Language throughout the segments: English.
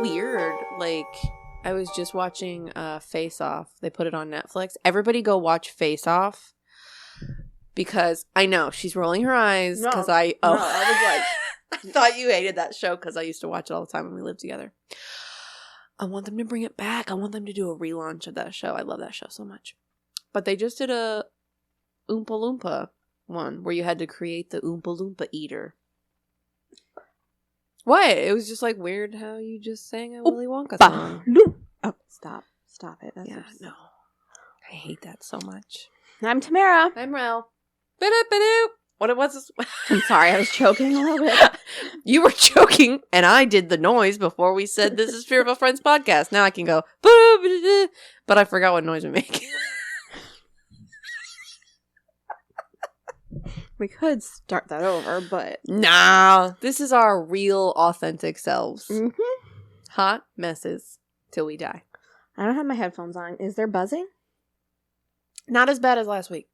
weird. Like, I was just watching Face Off. They put it on Netflix. Everybody go watch Face Off. Because I know she's rolling her eyes because I was like, I thought you hated that show because I used to watch it all the time when we lived together. I want them to bring it back. I want them to do a relaunch of that show. I love that show so much. But they just did a Oompa Loompa one where you had to create the Oompa Loompa eater. What? It was just like weird how you just sang a Willy Wonka song. Oh, stop it. That's no. I hate that so much. I'm Tamara. I'm Rel. Ba-da-ba-doo. What was this? I'm sorry, I was choking a little bit. You were choking, and I did the noise before we said this is Fearful Friends Podcast. Now I can go, ba-da-ba-da-da, but I forgot what noise we make. We could start that over, but... Nah, this is our real, authentic selves. Mm-hmm. Hot messes till we die. I don't have my headphones on. Is there buzzing? Not as bad as last week.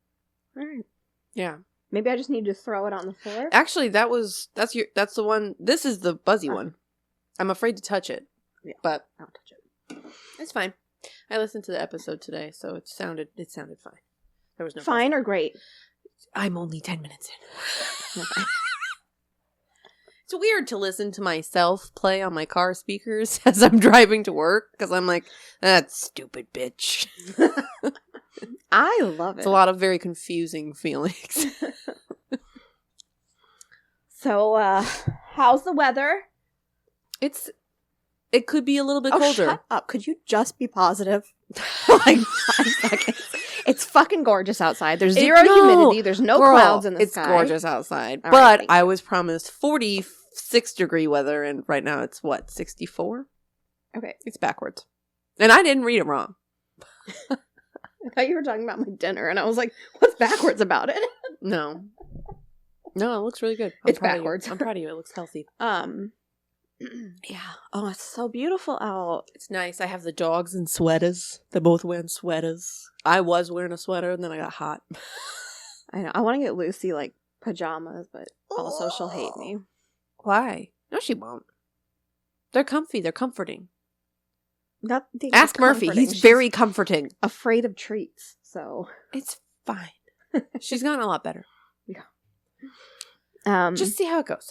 All right. Yeah. Maybe I just need to throw it on the floor. Actually, that's the one. This is the Buzzy one. I'm afraid to touch it. Yeah, but I'll touch it. It's fine. I listened to the episode today, so it sounded fine. There was no fine buzzing. or great. I'm only 10 minutes in. Okay. It's weird to listen to myself play on my car speakers as I'm driving to work because I'm like, that stupid bitch. I love it. It's a lot of very confusing feelings. So, how's the weather? It could be a little bit colder. Shut up. Could you just be positive? Like 5 seconds. It's fucking gorgeous outside. There's zero humidity. There's no clouds in the sky. It's gorgeous outside. All but right, I was promised 46-degree weather, and right now it's, 64? Okay. It's backwards. And I didn't read it wrong. I thought you were talking about my dinner, and I was like, what's backwards about it? No, it looks really good. It's backwards. I'm proud of you. It looks healthy. Yeah. Oh, it's so beautiful out. It's nice. I have the dogs in sweaters. They're both wearing sweaters. I was wearing a sweater, and then I got hot. I know. I want to get Lucy, like, pajamas, but also she'll hate me. Why? No, she won't. They're comfy. They're comforting. Ask Murphy. He's very comforting. Afraid of treats, so it's fine. She's gotten a lot better. Yeah. Just see how it goes.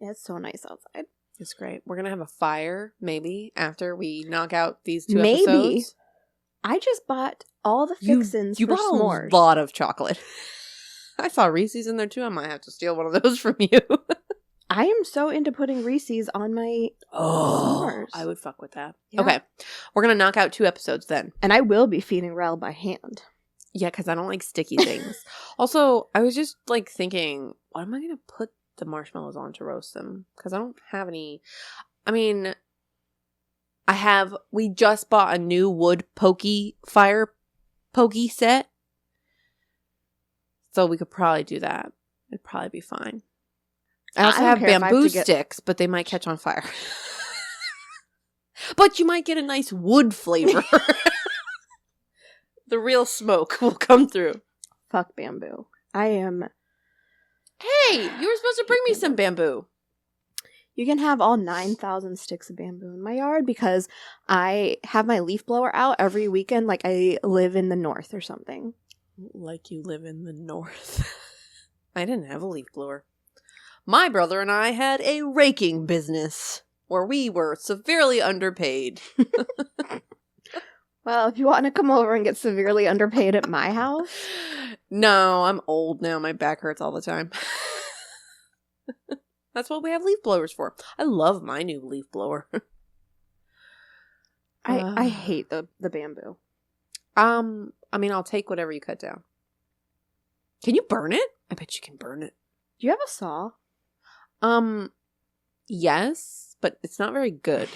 Yeah, it's so nice outside. It's great. We're gonna have a fire maybe after we knock out these 2 episodes. I just bought all the fixins you for bought s'mores. A lot of chocolate. I saw Reese's in there too. I might have to steal one of those from you. I am so into putting Reese's on my s'mores. I would fuck with that. Yeah. Okay. We're going to knock out 2 episodes then. And I will be feeding Rel by hand. Yeah, because I don't like sticky things. Also, I was just like thinking, what am I going to put the marshmallows on to roast them? Because I don't have any. I mean, we just bought a new wood fire pokey set. So we could probably do that. It'd probably be fine. I also have bamboo sticks, but they might catch on fire. But you might get a nice wood flavor. The real smoke will come through. Fuck bamboo. I am... Hey, you were supposed to bring me some bamboo. You can have all 9,000 sticks of bamboo in my yard because I have my leaf blower out every weekend like I live in the north or something. Like you live in the north. I didn't have a leaf blower. My brother and I had a raking business where we were severely underpaid. Well, if you want to come over and get severely underpaid at my house. No, I'm old now. My back hurts all the time. That's what we have leaf blowers for. I love my new leaf blower. I hate the bamboo. I mean, I'll take whatever you cut down. Can you burn it? I bet you can burn it. Do you have a saw? Yes, but it's not very good.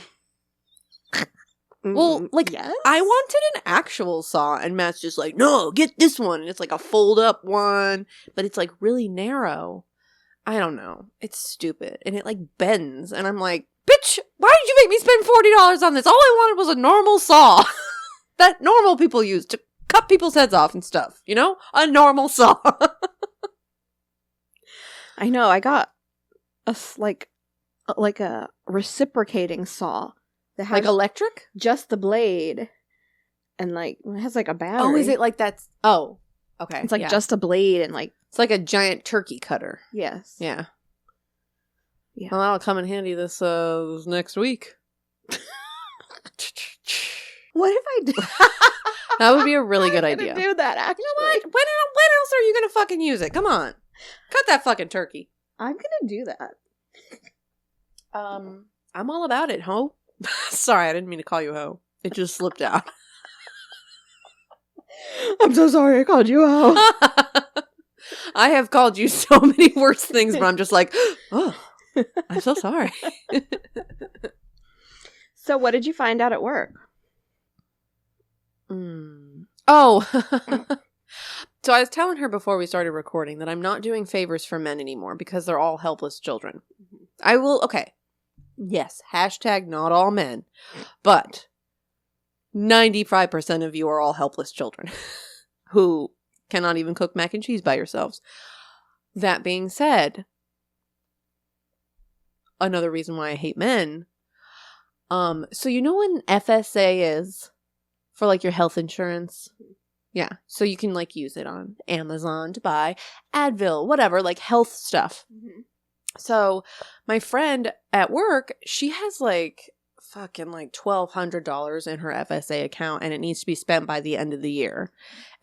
Well, like, yes? I wanted an actual saw, and Matt's just like, no, get this one. And it's like a fold-up one, but it's like really narrow. I don't know. It's stupid. And it like bends, and I'm like, bitch, why did you make me spend $40 on this? All I wanted was a normal saw that normal people use to cut people's heads off and stuff, you know? A normal saw. I know, I got like a reciprocating saw that has like electric? just the blade, and like it has like a battery. Oh, is it like that's? Oh, okay. It's like just a blade and like it's like a giant turkey cutter. Yes. Yeah. Yeah. Well, that'll come in handy this next week. What if I did? That would be a really good idea. Do that, actually. You know what? When else are you gonna fucking use it? Come on, cut that fucking turkey. I'm gonna do that. I'm all about it, ho. Sorry, I didn't mean to call you ho. It just slipped out. I'm so sorry I called you ho. I have called you so many worse things, but I'm just like, oh, I'm so sorry. So what did you find out at work? Oh. So I was telling her before we started recording that I'm not doing favors for men anymore because they're all helpless children. I will, okay. Yes, hashtag not all men, but 95% of you are all helpless children who cannot even cook mac and cheese by yourselves. That being said, another reason why I hate men, so you know what an FSA is for like your health insurance? Yeah, so you can like use it on Amazon to buy Advil, whatever, like health stuff. Mm-hmm. So my friend at work, she has like fucking like $1,200 in her FSA account and it needs to be spent by the end of the year.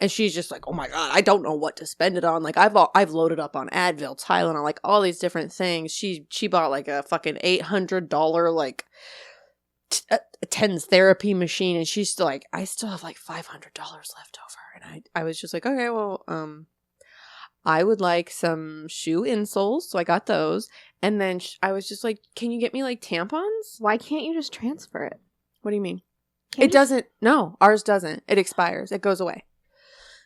And she's just like, oh my God, I don't know what to spend it on. Like I've loaded up on Advil, Tylenol, like all these different things. She bought like a fucking $800 like a TENS therapy machine, and she's still like, I still have like $500 left over. And I was just like, okay, well, I would like some shoe insoles, so I got those. And then I was just like, can you get me like tampons? Why can't you just transfer it? What do you mean? It doesn't. No, ours doesn't. It expires. It goes away.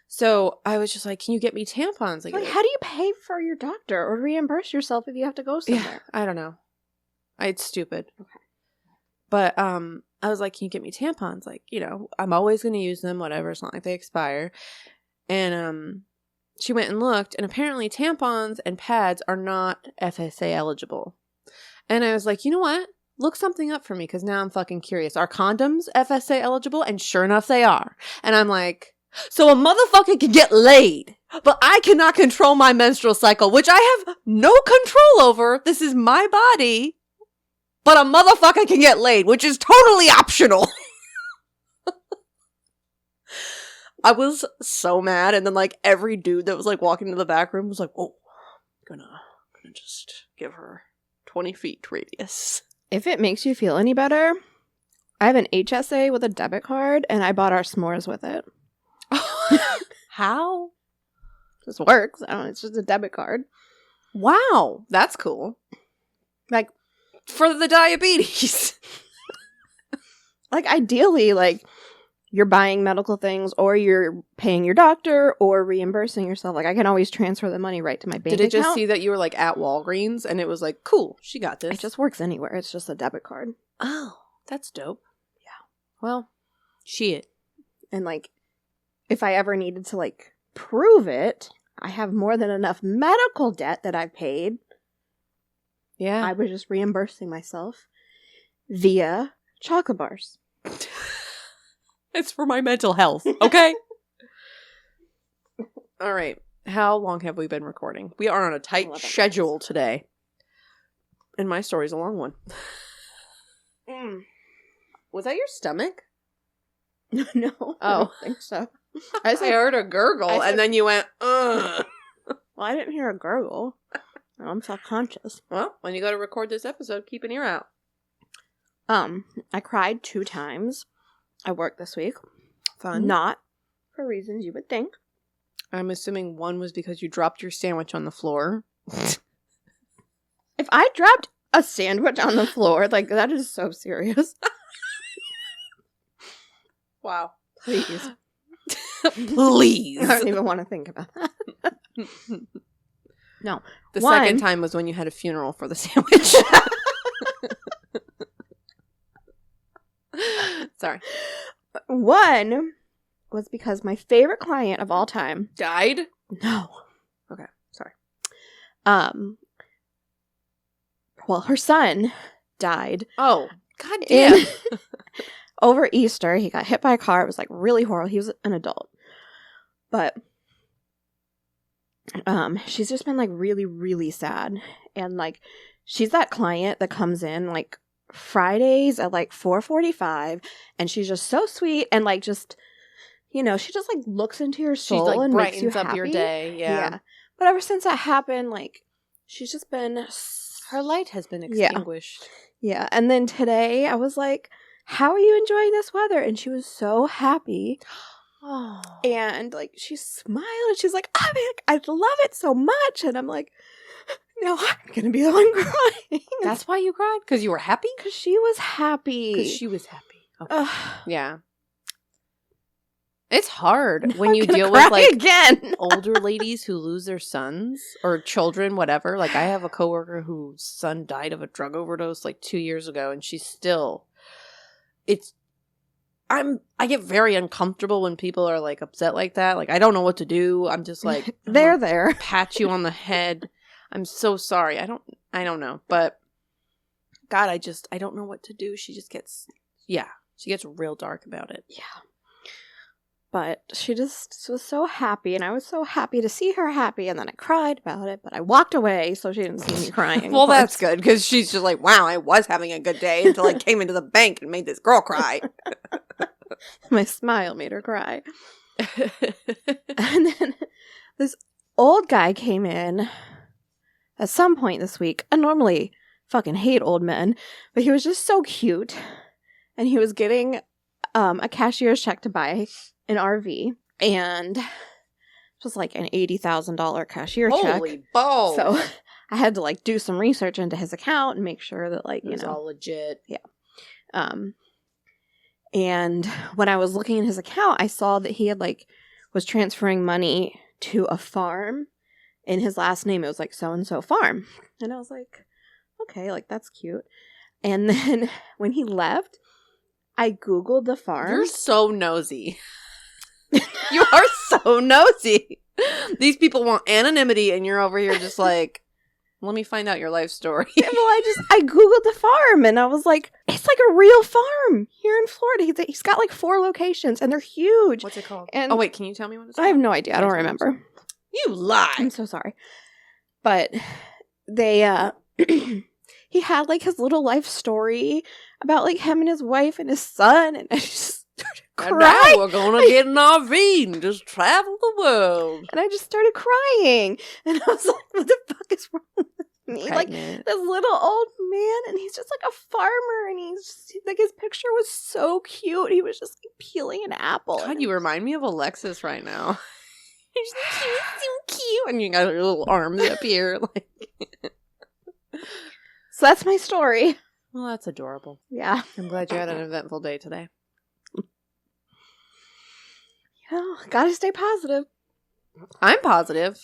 So I was just like, can you get me tampons? Like how do you pay for your doctor or reimburse yourself if you have to go somewhere? Yeah, I don't know. It's stupid. Okay. But I was like, can you get me tampons? Like, you know, I'm always going to use them, whatever. It's not like they expire. And she went and looked, and apparently tampons and pads are not FSA eligible. And I was like, you know what? Look something up for me, because now I'm fucking curious. Are condoms FSA eligible? And sure enough, they are. And I'm like, so a motherfucker can get laid, but I cannot control my menstrual cycle, which I have no control over. This is my body. But a motherfucker can get laid, which is totally optional. I was so mad. And then like every dude that was like walking to the back room was like, oh, I'm gonna just give her 20 feet radius. If it makes you feel any better, I have an HSA with a debit card and I bought our s'mores with it. How? This works. I don't know. It's just a debit card. Wow. That's cool. Like, for the diabetes. Like, ideally, like, you're buying medical things or you're paying your doctor or reimbursing yourself. Like, I can always transfer the money right to my bank account. Did it just see that you were, like, at Walgreens and it was like, cool, she got this? It just works anywhere. It's just a debit card. Oh, that's dope. Yeah. Well, shit. And, like, if I ever needed to, like, prove it, I have more than enough medical debt that I've paid. Yeah. I was just reimbursing myself via chocolate bars. It's for my mental health, okay? All right. How long have we been recording? We are on a tight schedule today. And my story's a long one. Was that your stomach? No. Oh. I don't think so. I heard a gurgle, and then you went, ugh. Well, I didn't hear a gurgle. I'm self-conscious. Well, when you go to record this episode, keep an ear out. I cried 2 times at work this week. Fun. Not for reasons you would think. I'm assuming one was because you dropped your sandwich on the floor. If I dropped a sandwich on the floor, like, that is so serious. Wow. Please. Please. I don't even want to think about that. No. The second time was when you had a funeral for the sandwich. Sorry. One was because my favorite client of all time died? No. Okay. Sorry. her son died. Oh, god damn. Over Easter, he got hit by a car. It was like really horrible. He was an adult. But she's just been like really, really sad. And like she's that client that comes in like Fridays at like 4:45, and she's just so sweet and like just, you know, she just like looks into your soul, like, and makes you happy. Up your day. Yeah. But ever since that happened, like she's just been, her light has been extinguished. Yeah. And then today I was like, how are you enjoying this weather? And she was so happy. Oh. And like she smiled and she's like, I love it so much. And I'm like, no, I'm gonna be the one crying. That's why you cried? Because you were happy? Because she was happy. Okay. Yeah. It's hard when you deal with like older ladies who lose their sons or children, whatever. Like I have a coworker whose son died of a drug overdose like 2 years ago, and she's still. I get very uncomfortable when people are like upset like that. Like I don't know what to do. I'm just like there. Pat you on the head. I'm so sorry. I don't know. But God, I don't know what to do. She gets real dark about it. Yeah. But she just was so happy, and I was so happy to see her happy, and then I cried about it, but I walked away so she didn't see me crying. Well, that's good, because she's just like, wow, I was having a good day until I came into the bank and made this girl cry. My smile made her cry. And then this old guy came in at some point this week. I normally fucking hate old men, but he was just so cute, and he was getting a cashier's check to buy an RV, and it was like an $80,000 cashier check. Holy balls! So I had to like do some research into his account and make sure that like it was all legit. Yeah. And when I was looking at his account, I saw that he had like was transferring money to a farm. In his last name, it was like so and so farm, and I was like, okay, like that's cute. And then when he left, I Googled the farm. You're so nosy. You are so nosy. These people want anonymity, and you're over here just like, let me find out your life story. Well, I Googled the farm, and I was like, it's like a real farm here in Florida. He's got like 4 locations, and they're huge. What's it called? And oh, wait, can you tell me what it's called? I have no idea. I don't remember. You lie. I'm so sorry. But they, he had like his little life story about like him and his wife and his son, and I just started crying. And now we're gonna get an RV and just travel the world. And I just started crying, and I was like, "What the fuck is wrong with me?" Pregnant. Like this little old man, and he's just like a farmer, and he's just, like his picture was so cute. He was just like peeling an apple. God, you remind me of Alexis right now. She's so cute, and you got her little arms up here, like. So that's my story. Well, that's adorable. Yeah. I'm glad you had an eventful day today. Yeah, gotta stay positive. I'm positive.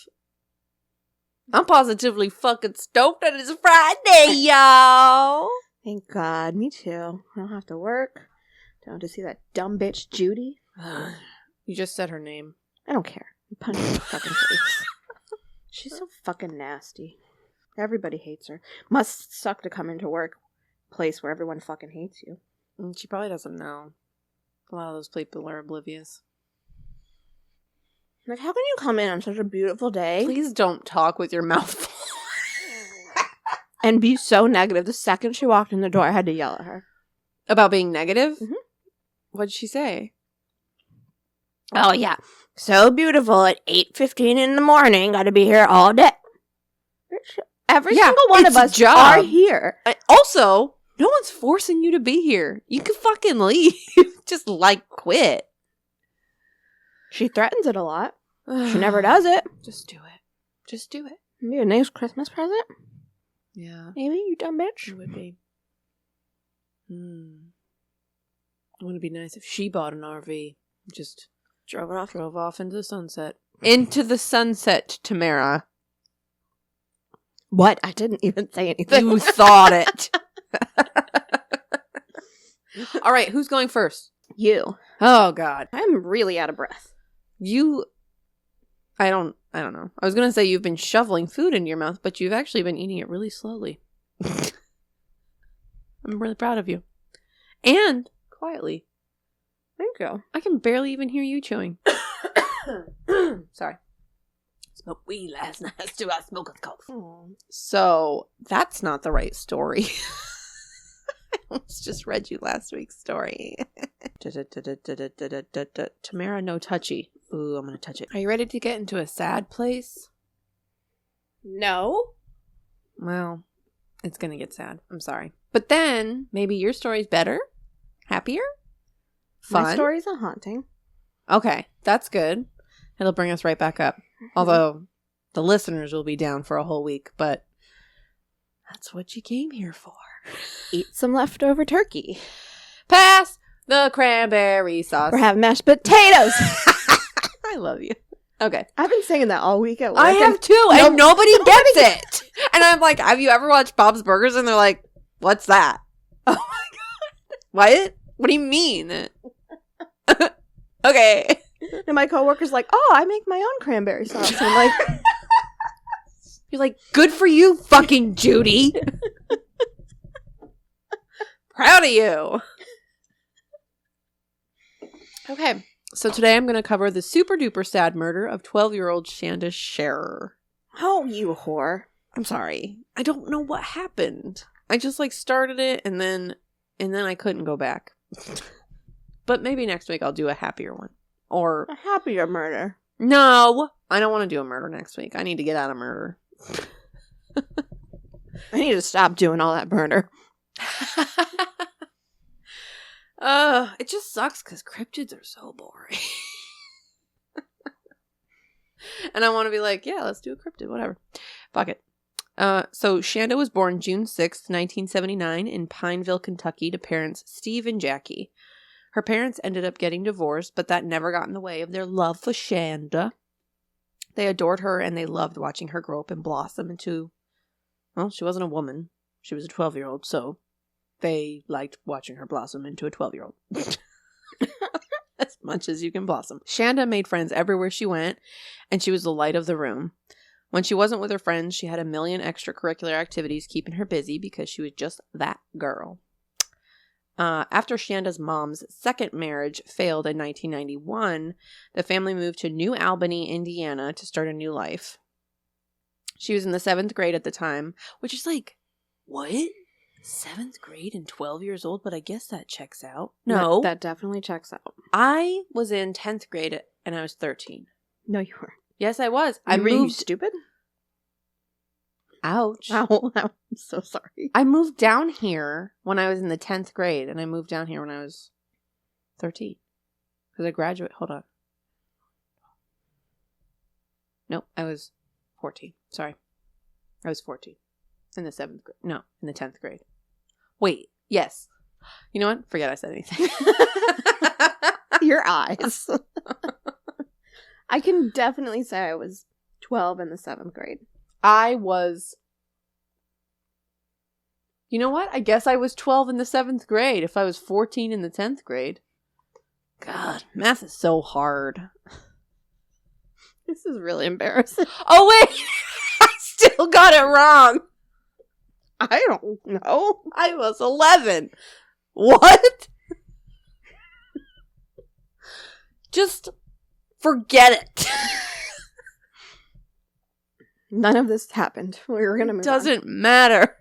I'm positively fucking stoked that it's Friday, y'all. Thank God. Me too. I don't have to work. Don't have to see that dumb bitch Judy. You just said her name. I don't care. Punch her in the fucking face. She's so fucking nasty. Everybody hates her. Must suck to come into work place where everyone fucking hates you. She probably doesn't know. A lot of those people are oblivious. Like, how can you come in on such a beautiful day? Please don't talk with your mouth full. And be so negative. The second she walked in the door, I had to yell at her. About being negative? Mm-hmm. What did she say? Oh, yeah. So beautiful at 8:15 in the morning. Gotta be here all day. Every single one of us are here. Also, no one's forcing you to be here. You can fucking leave. Just, like, quit. She threatens it a lot. She never does it. Just do it. Just do it. Maybe a nice Christmas present? Yeah. Maybe, you dumb bitch. It would be. It would be nice if she bought an RV. Just drove off into the sunset. Into the sunset, Tamara. What? I didn't even say anything. You thought it. All right, who's going first? You. Oh, God. I'm really out of breath. I don't know. I was going to say you've been shoveling food into your mouth, but you've actually been eating it really slowly. I'm really proud of you. And quietly. Thank you. I can barely even hear you chewing. Sorry. Smoked weed last night. Still got smoker's cough. So, that's not the right story. I just read you last week's story. Tamara, no touchy. Ooh, I'm going to touch it. Are you ready to get into a sad place? No. Well, it's going to get sad. I'm sorry. But then, maybe your story's better? Happier? Fun? My story's a haunting. Okay, that's good. It'll bring us right back up. Although, the listeners will be down for a whole week, but that's what you came here for. Eat some leftover turkey. Pass the cranberry sauce. We're having mashed potatoes. I love you. Okay. I've been singing that all week at work. I have too, and nobody gets it. And I'm like, have you ever watched Bob's Burgers? And they're like, what's that? Oh my God. What? What do you mean? Okay. And my coworker's like, oh, I make my own cranberry sauce. And I'm like, you're like, good for you, fucking Judy. Proud of you. Okay. So today I'm going to cover the super duper sad murder of 12-year-old Shanda Sharer. oh, you whore. I'm sorry. I don't know what happened. I just started it and then I couldn't go back. But maybe next week I'll do a happier one. Or A happier murder. no, I don't want to do a murder next week. I need to get out of murder. I need to stop doing all that murder. It just sucks because cryptids are so boring. And I want to be like, yeah, let's do a cryptid, whatever. Fuck it. So Shanda was born June 6th, 1979 in Pineville, Kentucky to parents Steve and Jackie. Her parents ended up getting divorced, but that never got in the way of their love for Shanda. They adored her and they loved watching her grow up and blossom into, well, she wasn't a woman. She was a 12-year-old, so they liked watching her blossom into a 12-year-old. As much as you can blossom. Shanda made friends everywhere she went, and she was the light of the room. When she wasn't with her friends, she had a million extracurricular activities keeping her busy because she was just that girl. After Shanda's mom's second marriage failed in 1991, the family moved to New Albany, Indiana to start a new life. She was in the 7th grade at the time, which is like, what? 7th grade and 12 years old? But I guess that checks out. No. That definitely checks out. I was in 10th grade and I was 13. No, you weren't. Yes, I was. Were you stupid? Ouch. Ow, I'm so sorry. I moved down here when I was in the 10th grade, and I moved down here when I was 13. Because I graduated. Hold on. Nope, I was 14. Sorry. I was 14. In the 7th grade. No, in the 10th grade. Wait, yes. You know what? Forget I said anything. Your eyes. I can definitely say I was 12 in the 7th grade. I was... You know what? I guess I was 12 in the 7th grade if I was 14 in the 10th grade. God, math is so hard. This is really embarrassing. Oh, wait! I still got it wrong. I don't know. I was 11. What? Just forget it. None of this happened. We were going to move on. Doesn't matter.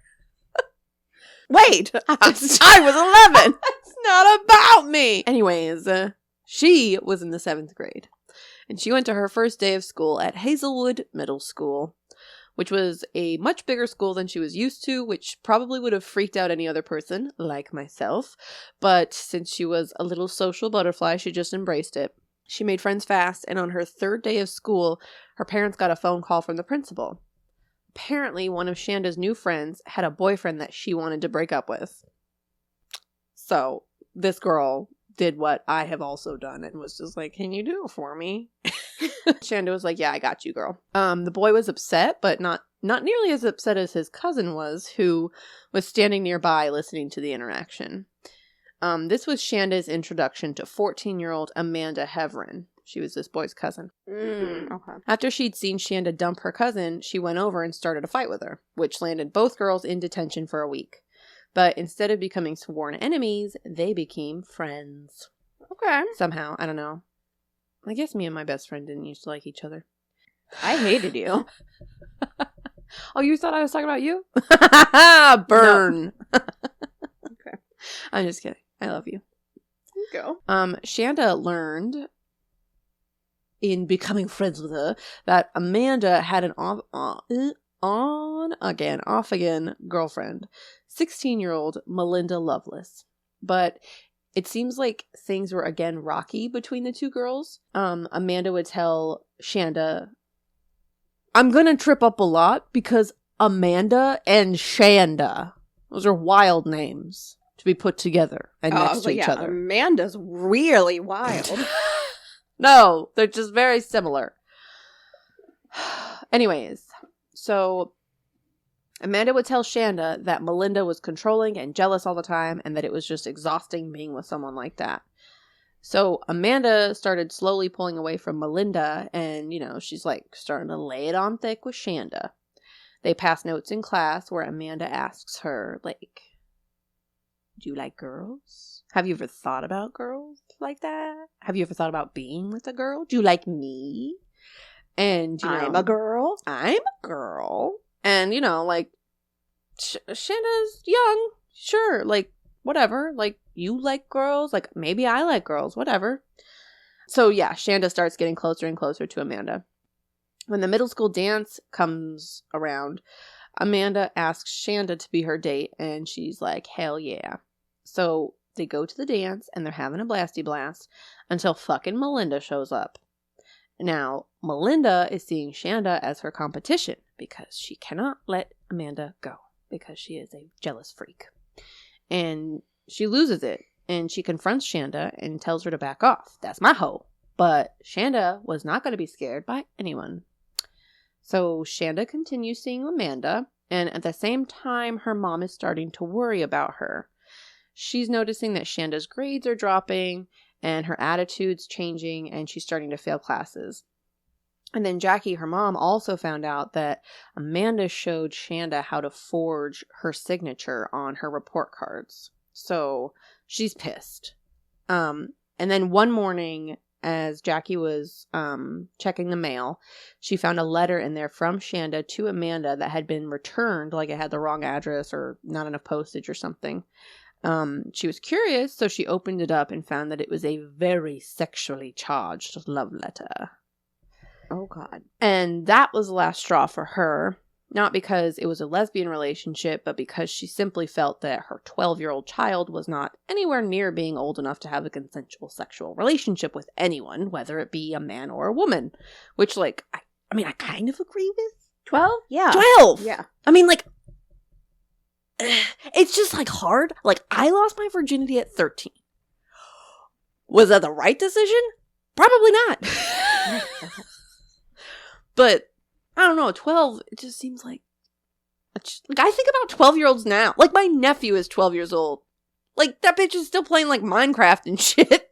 Wait, I was 11. It's not about me. Anyways, she was in the 7th grade. And she went to her first day of school at Hazelwood Middle School, which was a much bigger school than she was used to, which probably would have freaked out any other person, like myself. But since she was a little social butterfly, she just embraced it. She made friends fast, and on her 3rd day of school, her parents got a phone call from the principal. Apparently, one of Shanda's new friends had a boyfriend that she wanted to break up with. So, this girl did what I have also done and was just like, can you do it for me? Shanda was like, yeah, I got you, girl. The boy was upset, but not nearly as upset as his cousin was, who was standing nearby listening to the interaction. This was Shanda's introduction to 14-year-old Amanda Heverin. She was this boy's cousin. Okay. After she'd seen Shanda dump her cousin, she went over and started a fight with her, which landed both girls in detention for a week. But instead of becoming sworn enemies, they became friends. Okay. Somehow. I don't know. I guess me and my best friend didn't used to like each other. I hated you. Oh, you thought I was talking about you? Burn. Okay. I'm just kidding. I love you. Go. Shanda learned in becoming friends with her that Amanda had an off-again girlfriend, 16-year-old Melinda Lovelace. But it seems like things were again rocky between the two girls. Amanda would tell Shanda, I'm going to trip up a lot because Amanda and Shanda, those are wild names to be put together and next to each other. Amanda's really wild. No, they're just very similar. Anyways, so Amanda would tell Shanda that Melinda was controlling and jealous all the time and that it was just exhausting being with someone like that. So Amanda started slowly pulling away from Melinda and, she's like starting to lay it on thick with Shanda. They pass notes in class where Amanda asks her, like, do you like girls? Have you ever thought about girls like that? Have you ever thought about being with a girl? Do you like me? And, I'm a girl. I'm a girl. And, like, Shanda's young. Sure. Like, whatever. Like, you like girls. Like, maybe I like girls. Whatever. So, yeah, Shanda starts getting closer and closer to Amanda. When the middle school dance comes around, Amanda asks Shanda to be her date. And she's like, hell yeah. So they go to the dance and they're having a blasty blast until fucking Melinda shows up. Now, Melinda is seeing Shanda as her competition because she cannot let Amanda go because she is a jealous freak. And she loses it and she confronts Shanda and tells her to back off. That's my hoe. But Shanda was not going to be scared by anyone. So Shanda continues seeing Amanda, and at the same time, her mom is starting to worry about her. She's noticing that Shanda's grades are dropping and her attitude's changing and she's starting to fail classes. And then Jackie, her mom, also found out that Amanda showed Shanda how to forge her signature on her report cards. So she's pissed. And then one morning, as Jackie was checking the mail, she found a letter in there from Shanda to Amanda that had been returned, like it had the wrong address or not enough postage or something. She was curious, so she opened it up and found that it was a very sexually charged love letter. Oh, God. And that was the last straw for her, not because it was a lesbian relationship, but because she simply felt that her 12-year-old child was not anywhere near being old enough to have a consensual sexual relationship with anyone, whether it be a man or a woman, which, like, I kind of agree with. 12? Yeah. 12! Yeah. I mean, like, it's just, like, hard. Like, I lost my virginity at 13. Was that the right decision? Probably not. But, I don't know, 12, it just seems like I think about 12-year-olds now. Like, my nephew is 12 years old. Like, that bitch is still playing, like, Minecraft and shit.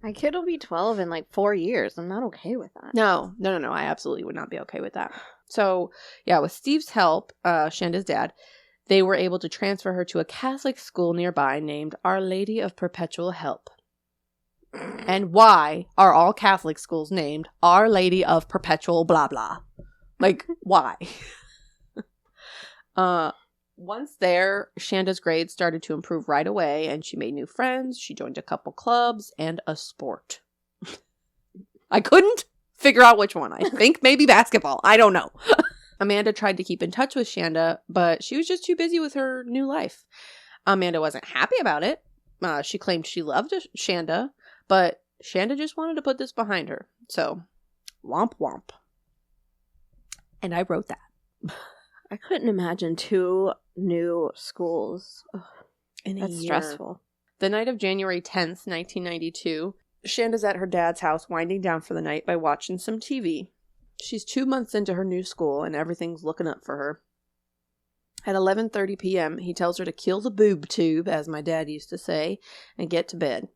My kid will be 12 in, like, 4 years. I'm not okay with that. No. I absolutely would not be okay with that. So, yeah, with Steve's help, Shanda's dad, they were able to transfer her to a Catholic school nearby named Our Lady of Perpetual Help. And why are all Catholic schools named Our Lady of Perpetual blah blah? Like, why? Once there, Shanda's grades started to improve right away, and she made new friends. She joined a couple clubs and a sport. I couldn't figure out which one. I think maybe basketball. I don't know. Amanda tried to keep in touch with Shanda, but she was just too busy with her new life. Amanda wasn't happy about it. She claimed she loved Shanda, but Shanda just wanted to put this behind her. So, womp womp. And I wrote that. I couldn't imagine 2 new schools. Ugh, that's stressful. The night of January 10th, 1992, Shanda's at her dad's house winding down for the night by watching some TV. She's 2 months into her new school and everything's looking up for her. At 11:30 p.m., he tells her to kill the boob tube, as my dad used to say, and get to bed.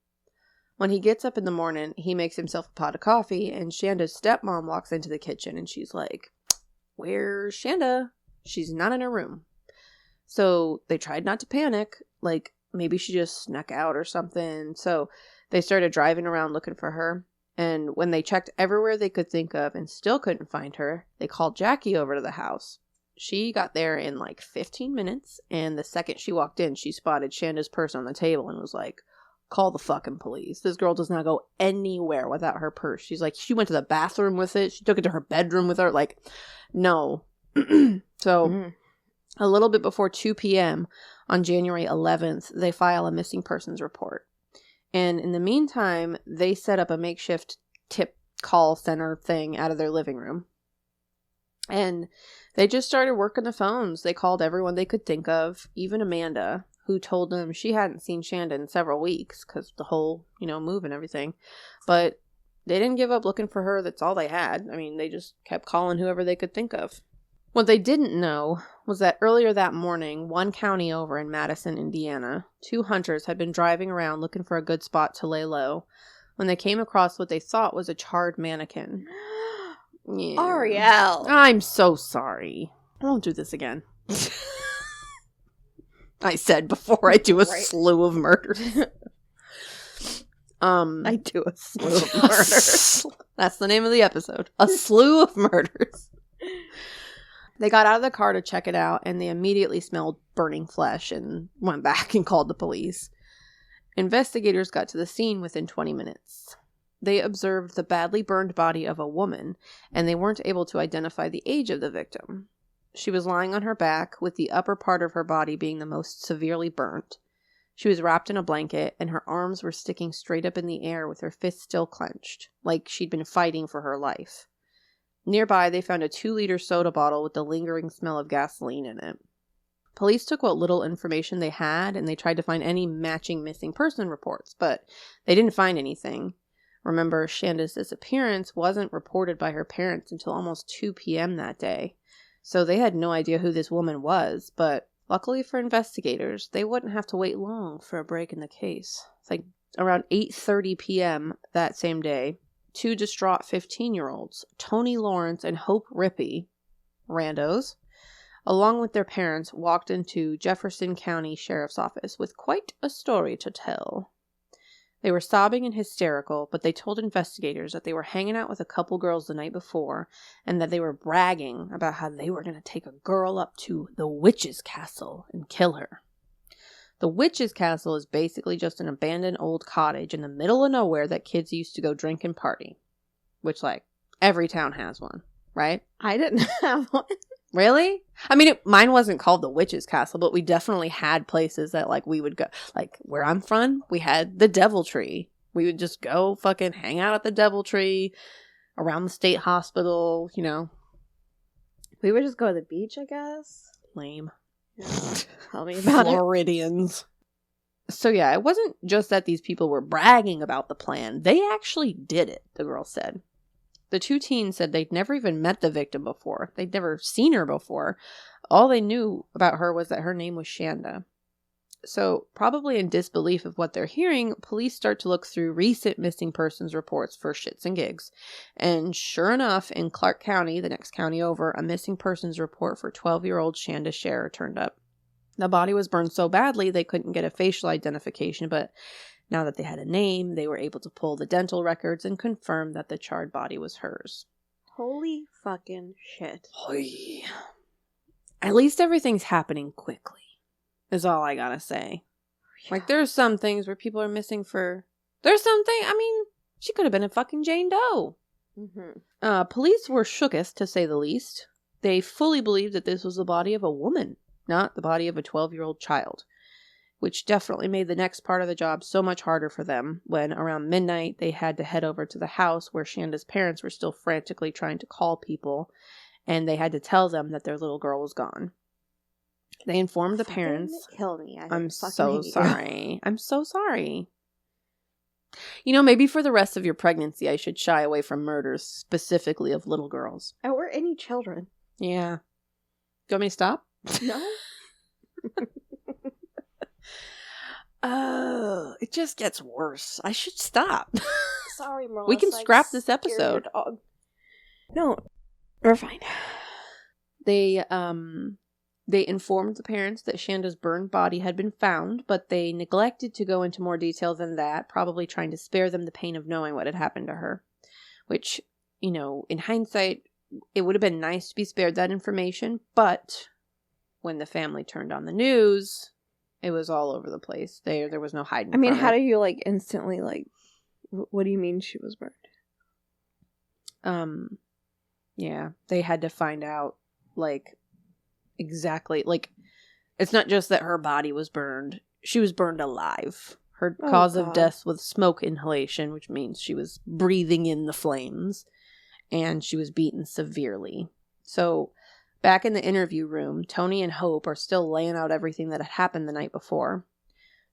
When he gets up in the morning, he makes himself a pot of coffee, and Shanda's stepmom walks into the kitchen, and she's like, "Where's Shanda? She's not in her room." So they tried not to panic, like maybe she just snuck out or something. So they started driving around looking for her. And when they checked everywhere they could think of and still couldn't find her, they called Jackie over to the house. She got there in like 15 minutes, and the second she walked in, she spotted Shanda's purse on the table and was like, call the fucking police. This girl does not go anywhere without her purse. She's like, she went to the bathroom with it. She took it to her bedroom with her. Like, no. So a little bit before 2 p.m. on January 11th, they file a missing persons report. And in the meantime, they set up a makeshift tip call center thing out of their living room. And they just started working the phones. They called everyone they could think of, even Amanda, who told them she hadn't seen Shanda in several weeks because the whole, move and everything. But they didn't give up looking for her. That's all they had. I mean, they just kept calling whoever they could think of. What they didn't know was that earlier that morning, one county over in Madison, Indiana, 2 hunters had been driving around looking for a good spot to lay low when they came across what they thought was a charred mannequin. Yeah. Ariel. I'm so sorry. I won't do this again. I said before I do a slew of murders. I do a slew of murders. That's the name of the episode. A slew of murders. They got out of the car to check it out, and they immediately smelled burning flesh and went back and called the police. Investigators got to the scene within 20 minutes. They observed the badly burned body of a woman, and they weren't able to identify the age of the victim. She was lying on her back, with the upper part of her body being the most severely burnt. She was wrapped in a blanket, and her arms were sticking straight up in the air with her fists still clenched, like she'd been fighting for her life. Nearby, they found a 2-liter soda bottle with the lingering smell of gasoline in it. Police took what little information they had, and they tried to find any matching missing person reports, but they didn't find anything. Remember, Shanda's disappearance wasn't reported by her parents until almost 2 p.m. that day, so they had no idea who this woman was, but luckily for investigators, they wouldn't have to wait long for a break in the case. It's like around 8:30 p.m. that same day, 2 distraught 15-year-olds, Tony Lawrence and Hope Rippey, randos, along with their parents, walked into Jefferson County Sheriff's Office with quite a story to tell. They were sobbing and hysterical, but they told investigators that they were hanging out with a couple girls the night before and that they were bragging about how they were going to take a girl up to the witch's castle and kill her. The witch's castle is basically just an abandoned old cottage in the middle of nowhere that kids used to go drink and party. Which, every town has one, right? I didn't have one. Really? I mean, mine wasn't called the witch's castle, but we definitely had places that, we would go. Where I'm from, we had the Deviltree. We would just go fucking hang out at the Deviltree, around the state hospital, We would just go to the beach, I guess. Lame. Yeah. Tell me about Floridians. So yeah, it wasn't just that these people were bragging about the plan. They actually did it, the girl said. The 2 teens said they'd never even met the victim before. They'd never seen her before. All they knew about her was that her name was Shanda. So, probably in disbelief of what they're hearing, police start to look through recent missing persons reports for shits and gigs. And sure enough, in Clark County, the next county over, a missing persons report for 12-year-old Shanda Sharer turned up. The body was burned so badly they couldn't get a facial identification, but now that they had a name, they were able to pull the dental records and confirm that the charred body was hers. Holy fucking shit. Hoy. At least everything's happening quickly, is all I gotta say. Yeah. There's some things where people are missing for... There's something... I mean, she could have been a fucking Jane Doe. Mm-hmm. Police were shooketh, to say the least. They fully believed that this was the body of a woman, not the body of a 12-year-old child, which definitely made the next part of the job so much harder for them when around midnight they had to head over to the house where Shanda's parents were still frantically trying to call people, and they had to tell them that their little girl was gone. They informed the parents. Kill me. I'm so sorry. I'm so sorry. Maybe for the rest of your pregnancy, I should shy away from murders, specifically of little girls. Or any children. Yeah. Do you want me to stop? No. Oh, it just gets worse. I should stop. Sorry, Melissa. We can scrap this episode. No, we're fine. They They informed the parents that Shanda's burned body had been found, but they neglected to go into more detail than that, probably trying to spare them the pain of knowing what had happened to her. Which, in hindsight, it would have been nice to be spared that information, but when the family turned on the news, it was all over the place. There was no hiding from it. how do you, instantly, what do you mean she was burned? Yeah, they had to find out, exactly, it's not just that her body was burned. She was burned alive. Her cause of death was smoke inhalation, which means she was breathing in the flames, and she was beaten severely. So, back in the interview room, Tony and Hope are still laying out everything that had happened the night before.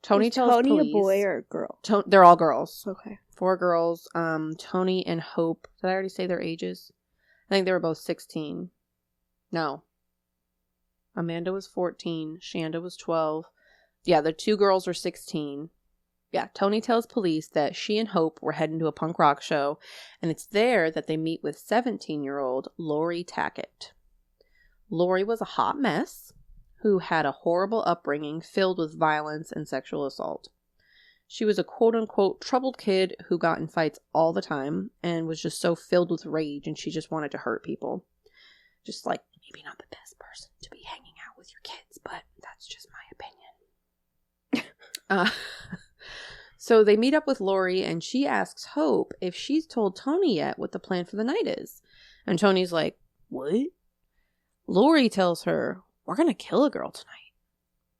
Tony tells police... a boy or a girl? They're all girls. Okay. 4 girls. Tony and Hope. Did I already say their ages? I think they were both 16. No. Amanda was 14. Shanda was 12. Yeah, the 2 girls are 16. Yeah, Tony tells police that she and Hope were heading to a punk rock show, and it's there that they meet with 17-year-old Lori Tackett. Lori was a hot mess who had a horrible upbringing filled with violence and sexual assault. She was a quote-unquote troubled kid who got in fights all the time and was just so filled with rage, and she just wanted to hurt people. Just maybe not the best person to be hanging out with your kids, but that's just my opinion. So they meet up with Lori, and she asks Hope if she's told Tony yet what the plan for the night is. And Tony's like, what? Lori tells her, we're going to kill a girl tonight.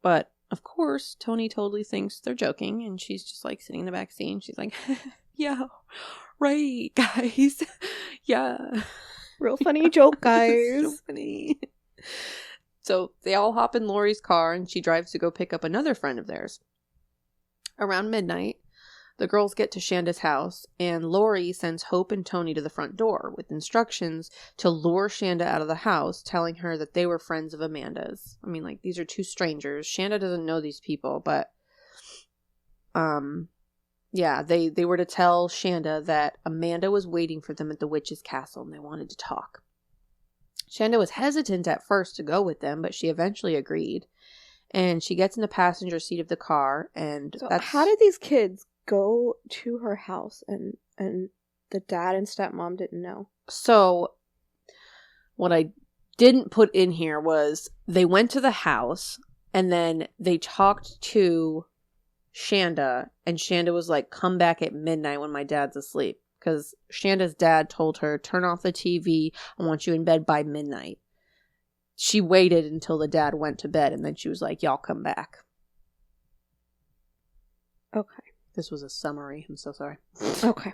But, of course, Tony totally thinks they're joking, and she's just, sitting in the back seat, and she's like, yeah, right, guys. Yeah. Real funny joke, guys. So funny. So they all hop in Lori's car, and she drives to go pick up another friend of theirs. Around midnight, the girls get to Shanda's house, and Lori sends Hope and Tony to the front door with instructions to lure Shanda out of the house, telling her that they were friends of Amanda's. I mean, these are 2 strangers. Shanda doesn't know these people, but, yeah, they were to tell Shanda that Amanda was waiting for them at the witch's castle, and they wanted to talk. Shanda was hesitant at first to go with them, but she eventually agreed. And she gets in the passenger seat of the car, and so how did these kids go to her house and the dad and stepmom didn't know? So what I didn't put in here was they went to the house, and then they talked to Shanda, and Shanda was like, come back at midnight when my dad's asleep. Because Shanda's dad told her, turn off the TV, I want you in bed by midnight. She waited until the dad went to bed, and then she was like, y'all come back. Okay. This was a summary. I'm so sorry. Okay.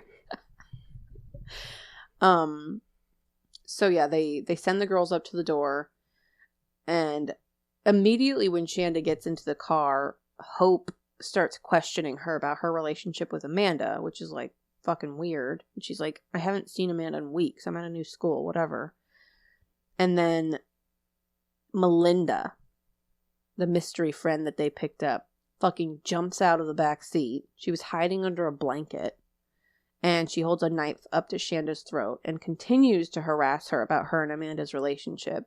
So yeah, they send the girls up to the door, and immediately when Shanda gets into the car, Hope starts questioning her about her relationship with Amanda, which is fucking weird. And she's like, I haven't seen Amanda in weeks. I'm at a new school, whatever. And then Melinda, the mystery friend that they picked up, fucking jumps out of the back seat. She was hiding under a blanket, and she holds a knife up to Shanda's throat and continues to harass her about her and Amanda's relationship.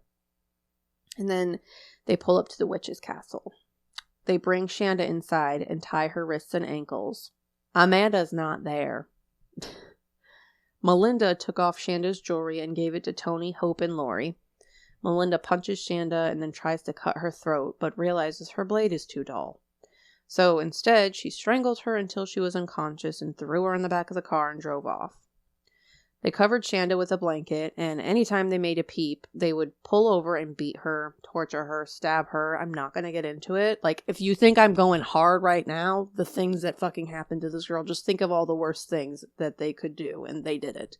And then they pull up to the witch's castle. They bring Shanda inside and tie her wrists and ankles. Amanda's not there. Melinda took off Shanda's jewelry and gave it to Tony, Hope, and Lori. Melinda punches Shanda and then tries to cut her throat, but realizes her blade is too dull. So instead, she strangled her until she was unconscious and threw her in the back of the car and drove off. They covered Shanda with a blanket, and anytime they made a peep, they would pull over and beat her, torture her, stab her. I'm not going to get into it. If you think I'm going hard right now, the things that fucking happened to this girl, just think of all the worst things that they could do, and they did it.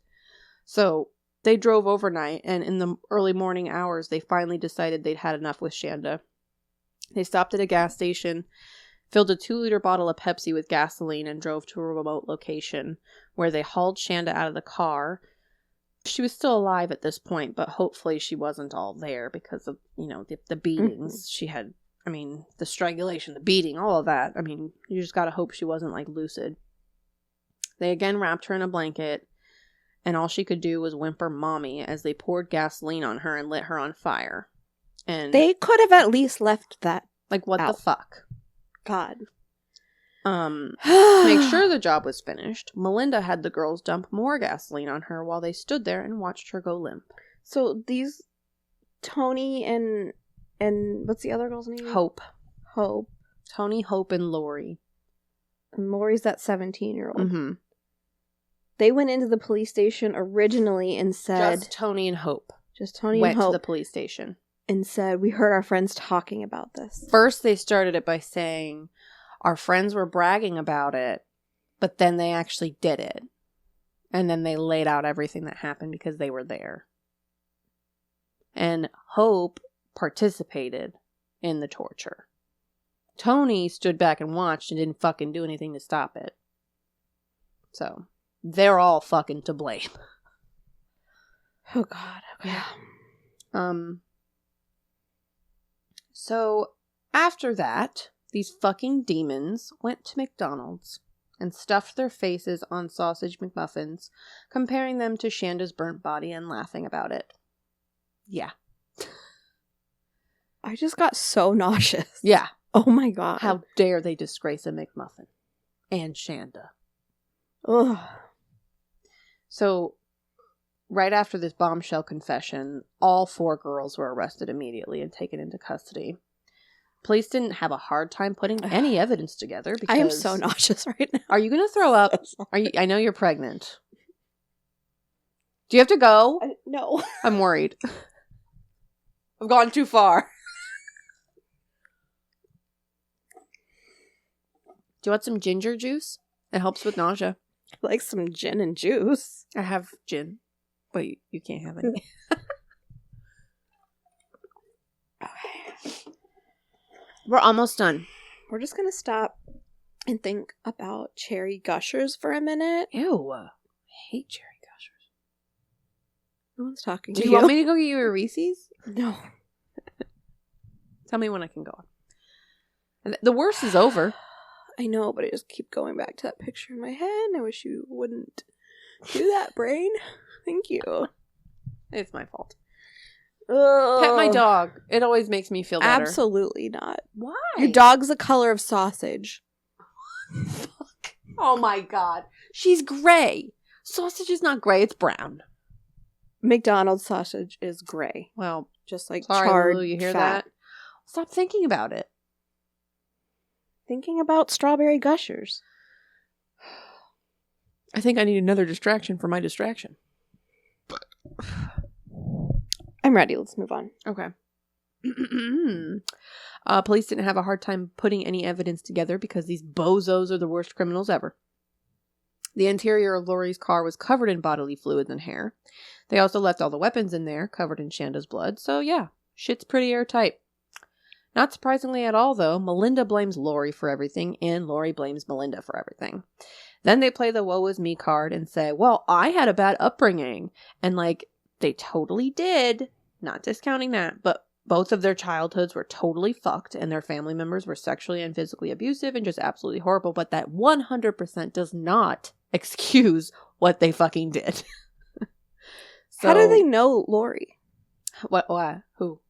So they drove overnight, and in the early morning hours, they finally decided they'd had enough with Shanda. They stopped at a gas station, filled a 2-liter bottle of Pepsi with gasoline, and drove to a remote location where they hauled Shanda out of the car. She was still alive at this point, but hopefully she wasn't all there because of, the beatings she had. I mean, the strangulation, the beating, all of that. I mean, you just gotta hope she wasn't, lucid. They again wrapped her in a blanket, and all she could do was whimper mommy as they poured gasoline on her and lit her on fire. And they could have at least left that. Like, what out. the fuck? God. To make sure the job was finished, Melinda had the girls dump more gasoline on her while they stood there and watched her go limp. So these Tony and what's the other girl's name? Hope. Tony, Hope, and Lori. And Lori's that 17-year-old. Mm-hmm. They went into the police station originally and said... Just Tony and Hope. Went to the police station. And said, we heard our friends talking about this. First, they started it by saying, our friends were bragging about it, but then they actually did it. And then they laid out everything that happened because they were there. And Hope participated in the torture. Tony stood back and watched and didn't fucking do anything to stop it. So, they're all fucking to blame. Oh, God. Okay. So, after that, these fucking demons went to McDonald's and stuffed their faces on sausage McMuffins, comparing them to Shanda's burnt body and laughing about it. Yeah. I just got so nauseous. Yeah. Oh my God. How dare they disgrace a McMuffin. And Shanda. Ugh. So, right after this bombshell confession, all 4 girls were arrested immediately and taken into custody. Police didn't have a hard time putting any evidence together because... I am so nauseous right now. Are you going to throw up? I know you're pregnant. Do you have to go? No. I'm worried. I've gone too far. Do you want some ginger juice? It helps with nausea. I like some gin and juice. I have gin. But you can't have any. Okay. We're almost done. We're just going to stop and think about cherry gushers for a minute. Ew. I hate cherry gushers. No one's talking Do to you want me to go get you a Reese's? No. Tell me when I can go on. The worst is over. I know, but I just keep going back to that picture in my head, and I wish you wouldn't do that, brain. Thank you. It's my fault. Ugh. Pet my dog. It always makes me feel better. Absolutely not. Why? Your dog's the color of sausage. Fuck. Oh my God. She's gray. Sausage is not gray. It's brown. McDonald's sausage is gray. Well, just like sorry, charred Lulu, you hear fat. that? Stop thinking about it. Thinking about strawberry gushers. I think I need another distraction for my distraction. I'm ready. Let's move on. Okay. Police didn't have a hard time putting any evidence together because these bozos are the worst criminals ever. The interior of Lori's car was covered in bodily fluids and hair. They also left all the weapons in there, covered in Shanda's blood. So yeah, shit's pretty airtight. Not surprisingly at all, though, Melinda blames Lori for everything, and Lori blames Melinda for everything. Then they play the woe is me card and say, well, I had a bad upbringing. And like, they totally did. Not discounting that, but both of their childhoods were totally fucked, and their family members were sexually and physically abusive and just absolutely horrible, but that 100% does not excuse what they fucking did. So, how do they know Lori? What? Who?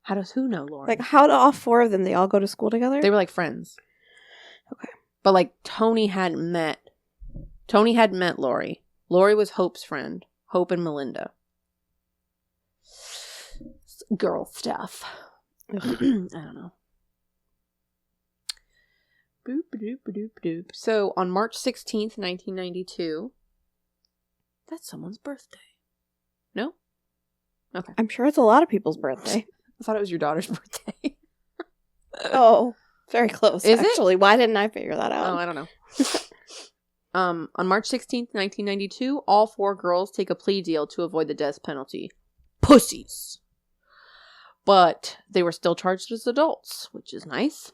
How does who know Lori? Like, how do all 4 of them, they all go to school together? They were like friends. Okay. But like, Tony hadn't met Lori. Lori was Hope's friend. Hope and Melinda. Girl stuff. I don't know. Boop, doop, doop, doop. So, on March 16th, 1992, that's someone's birthday. No? Okay. I'm sure it's a lot of people's birthday. I thought it was your daughter's birthday. Oh, very close. Is actually. Why didn't I figure that out? Oh, I don't know. On March 16th, 1992, all 4 girls take a plea deal to avoid the death penalty. Pussies. But they were still charged as adults, which is nice.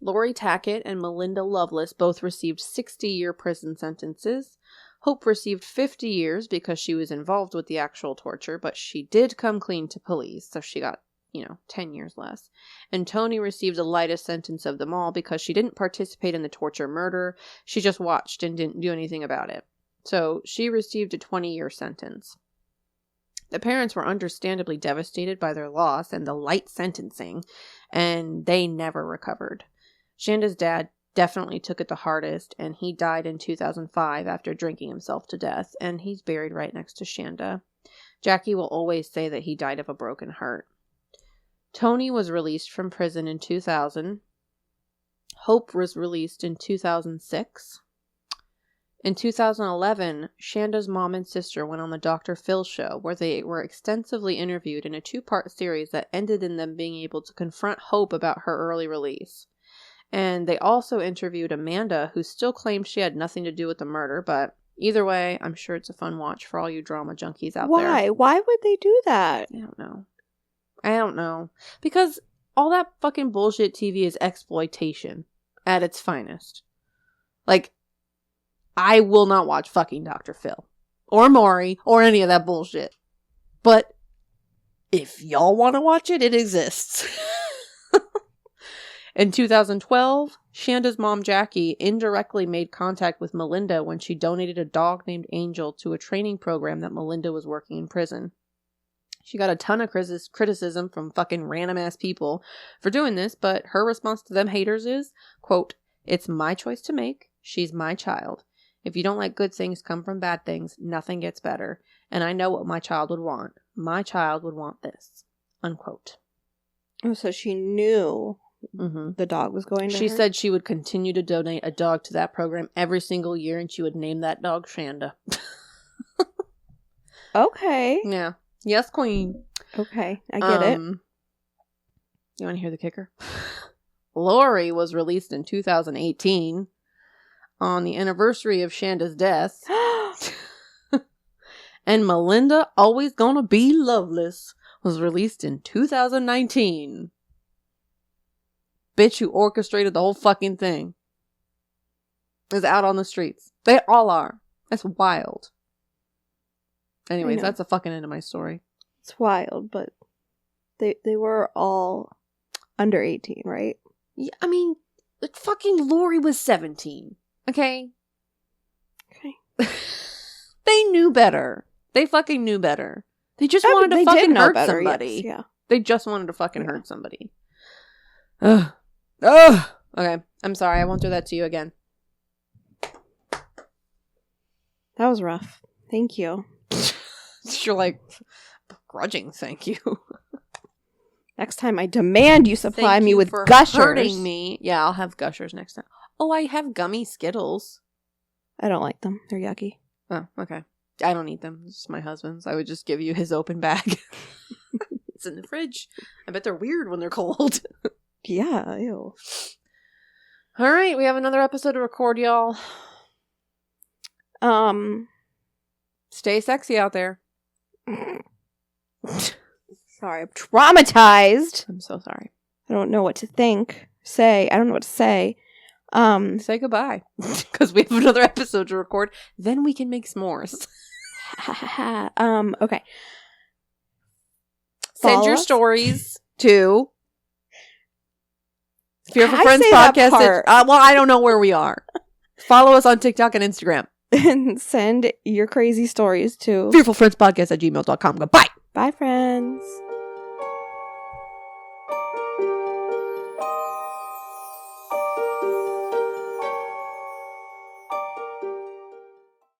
Lori Tackett and Melinda Loveless both received 60-year prison sentences. Hope received 50 years because she was involved with the actual torture, but she did come clean to police, so she got, 10 years less. And Tony received the lightest sentence of them all because she didn't participate in the torture murder. She just watched and didn't do anything about it. So she received a 20-year sentence. The parents were understandably devastated by their loss and the light sentencing, and they never recovered. Shanda's dad definitely took it the hardest, and he died in 2005 after drinking himself to death, and he's buried right next to Shanda. Jackie will always say that he died of a broken heart. Tony was released from prison in 2000. Hope was released in 2006. In 2011, Shanda's mom and sister went on the Dr. Phil show, where they were extensively interviewed in a 2-part series that ended in them being able to confront Hope about her early release. And they also interviewed Amanda, who still claimed she had nothing to do with the murder, but either way, I'm sure it's a fun watch for all you drama junkies out there. Why? Why would they do that? I don't know. Because all that fucking bullshit TV is exploitation at its finest. Like, I will not watch fucking Dr. Phil or Maury or any of that bullshit. But if y'all want to watch it, it exists. In 2012, Shanda's mom, Jackie, indirectly made contact with Melinda when she donated a dog named Angel to a training program that Melinda was working in prison. She got a ton of criticism from fucking random ass people for doing this, but her response to them haters is, quote, "It's my choice to make. She's my child. If you don't let good things come from bad things, nothing gets better. And I know what my child would want. My child would want this." Unquote. Oh, so she knew the dog was going to She her? said she would continue to donate a dog to that program every single year, and she would name that dog Shanda. Okay. Yeah. Yes, queen. Okay, I get it. You want to hear the kicker? Lori was released in 2018 on the anniversary of Shanda's death. And Melinda, Always Gonna Be Loveless, was released in 2019. Bitch who orchestrated the whole fucking thing is out on the streets. They all are. That's wild. Anyways, that's the fucking end of my story. It's wild, but they were all under 18, right? Yeah, I mean, fucking Lori was 17. Okay? Okay. They knew better. They fucking knew better. They just wanted to fucking hurt somebody. Yes, yeah. They just wanted to fucking hurt somebody. Ugh. Ugh. Okay. I'm sorry. I won't do that to you again. That was rough. Thank you. You're like, begrudging thank you. Next time I demand you supply me with gushers. Hurting me. Yeah, I'll have gushers next time. Oh, I have gummy Skittles. I don't like them. They're yucky. Oh, okay. I don't eat them. It's my husband's. I would just give you his open bag. It's in the fridge. I bet they're weird when they're cold. Yeah, ew. All right, we have another episode to record, y'all. Stay sexy out there. Sorry, I'm traumatized. I'm so sorry. I don't know what to think. I don't know what to say. Say goodbye. Because we have another episode to record. Then we can make s'mores. Okay. Send your stories to Fearful Friends Podcast. Well, I don't know where we are. Follow us on TikTok and Instagram. And send your crazy stories to fearfulfriendspodcast@gmail.com. Goodbye. Bye, friends.